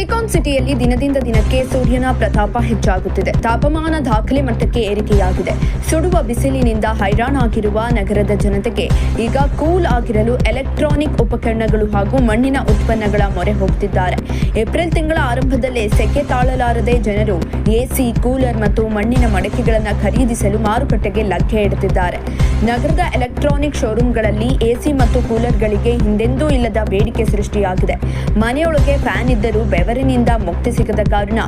Silicon ಸಿಟಿಯಲ್ಲಿ ದಿನದಿಂದ ದಿನಕ್ಕೆ ಸೂರ್ಯನ ಪ್ರತಾಪ ಹೆಚ್ಚಾಗುತ್ತಿದೆ. ತಾಪಮಾನ ದಾಖಲೆ ಮಟ್ಟಕ್ಕೆ ಏರಿಕೆಯಾಗಿದೆ. ಸುಡುವ ಬಿಸಿಲಿನಿಂದ ಹೈರಾಣಾಗಿರುವ ನಗರದ ಜನತೆಗೆ ಈಗ ಕೂಲ್ ಆಗಿರಲು ಎಲೆಕ್ಟ್ರಾನಿಕ್ ಉಪಕರಣಗಳು ಹಾಗೂ ಮಣ್ಣಿನ ಉತ್ಪನ್ನಗಳ ಮೊರೆ ಹೋಗುತ್ತಿದ್ದಾರೆ. ಏಪ್ರಿಲ್ ತಿಂಗಳ ಆರಂಭದಲ್ಲೇ ಸೆಕೆ ತಾಳಲಾರದೆ ಜನರು ಎಸಿ, ಕೂಲರ್ ಮತ್ತು ಮಣ್ಣಿನ ಮಡಕೆಗಳನ್ನು ಖರೀದಿಸಲು ಮಾರುಕಟ್ಟೆಗೆ ಲಗ್ಗೆ ಇಡುತ್ತಿದ್ದಾರೆ. ನಗರದ ಎಲೆಕ್ಟ್ರಾನಿಕ್ ಶೋರೂಮ್ಗಳಲ್ಲಿ ಎಸಿ ಮತ್ತು ಕೂಲರ್ಗಳಿಗೆ ಹಿಂದೆಂದೂ ಇಲ್ಲದ ಬೇಡಿಕೆ ಸೃಷ್ಟಿಯಾಗಿದೆ. ಮನೆಯೊಳಗೆ ಫ್ಯಾನ್ ಇದ್ದರೂ ಬೆವರಿನಿಂದ ಮುಕ್ತಿ ಸಿಗದ ಕಾರಣ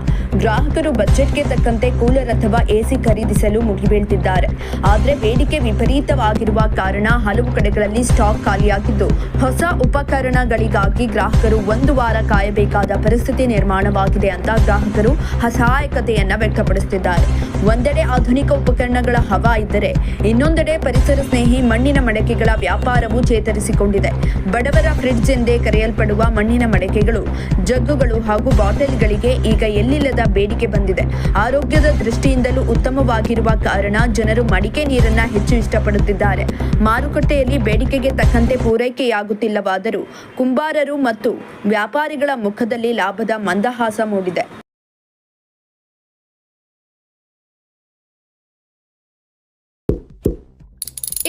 ಗ್ರಾಹಕರು ಬಜೆಟ್ಗೆ ತಕ್ಕಂತೆ ಕೂಲರ್ ಅಥವಾ ಎಸಿ ಖರೀದಿಸಲು ಮುಗಿಬೀಳ್ತಿದ್ದಾರೆ. ಆದರೆ ಬೇಡಿಕೆ ವಿಪರೀತವಾಗಿರುವ ಕಾರಣ ಹಲವು ಕಡೆಗಳಲ್ಲಿ ಸ್ಟಾಕ್ ಖಾಲಿಯಾಗಿದ್ದು, ಹೊಸ ಉಪಕರಣಗಳಿಗಾಗಿ ಗ್ರಾಹಕರು 1 ವಾರ ಕಾಯಬೇಕಾದ ಪರಿಸ್ಥಿತಿ ನಿರ್ಮಾಣವಾಗಿದೆ ಅಂತ ಗ್ರಾಹಕರು ಅಸಹಾಯಕತೆಯನ್ನ ವ್ಯಕ್ತಪಡಿಸುತ್ತಿದ್ದಾರೆ. ಒಂದೆಡೆ ಆಧುನಿಕ ಉಪಕರಣಗಳ ಹವಾ ಇದ್ದರೆ, ಇನ್ನೊಂದೆಡೆ ಪರಿಸರ ಸ್ನೇಹಿ ಮಣ್ಣಿನ ಮಡಕೆಗಳ ವ್ಯಾಪಾರವು ಚೇತರಿಸಿಕೊಂಡಿದೆ. ಬಡವರ ಫ್ರಿಡ್ಜ್ ಎಂದೇ ಕರೆಯಲ್ಪಡುವ ಮಣ್ಣಿನ ಮಡಕೆಗಳು, ಜಗ್ಗುಗಳು ಹಾಗೂ ಬಾಟಲ್ಗಳಿಗೆ ಈಗ ಎಲ್ಲಿಲ್ಲದ ಬೇಡಿಕೆ ಬಂದಿದೆ. ಆರೋಗ್ಯದ ದೃಷ್ಟಿಯಿಂದಲೂ ಉತ್ತಮವಾಗಿರುವ ಕಾರಣ ಜನರು ಮಡಿಕೆ ನೀರನ್ನ ಹೆಚ್ಚು ಇಷ್ಟಪಡುತ್ತಿದ್ದಾರೆ. ಮಾರುಕಟ್ಟೆಯಲ್ಲಿ ಬೇಡಿಕೆಗೆ ತಕ್ಕಂತೆ ಪೂರೈಕೆಯಾಗುತ್ತಿಲ್ಲವಾದರೂ ಕುಂಬಾರರು ಮತ್ತು ವ್ಯಾಪಾರಿಗಳ ಮುಖದಲ್ಲಿ ಲಾಭದ ಮಂದಹಾಸ ಮೂಡಿದೆ.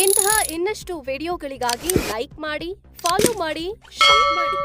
ಇಂತಹ ಇನ್ನಷ್ಟು ವಿಡಿಯೋಗಳಿಗಾಗಿ ಲೈಕ್ ಮಾಡಿ, ಫಾಲೋ ಮಾಡಿ, ಶೇರ್ ಮಾಡಿ.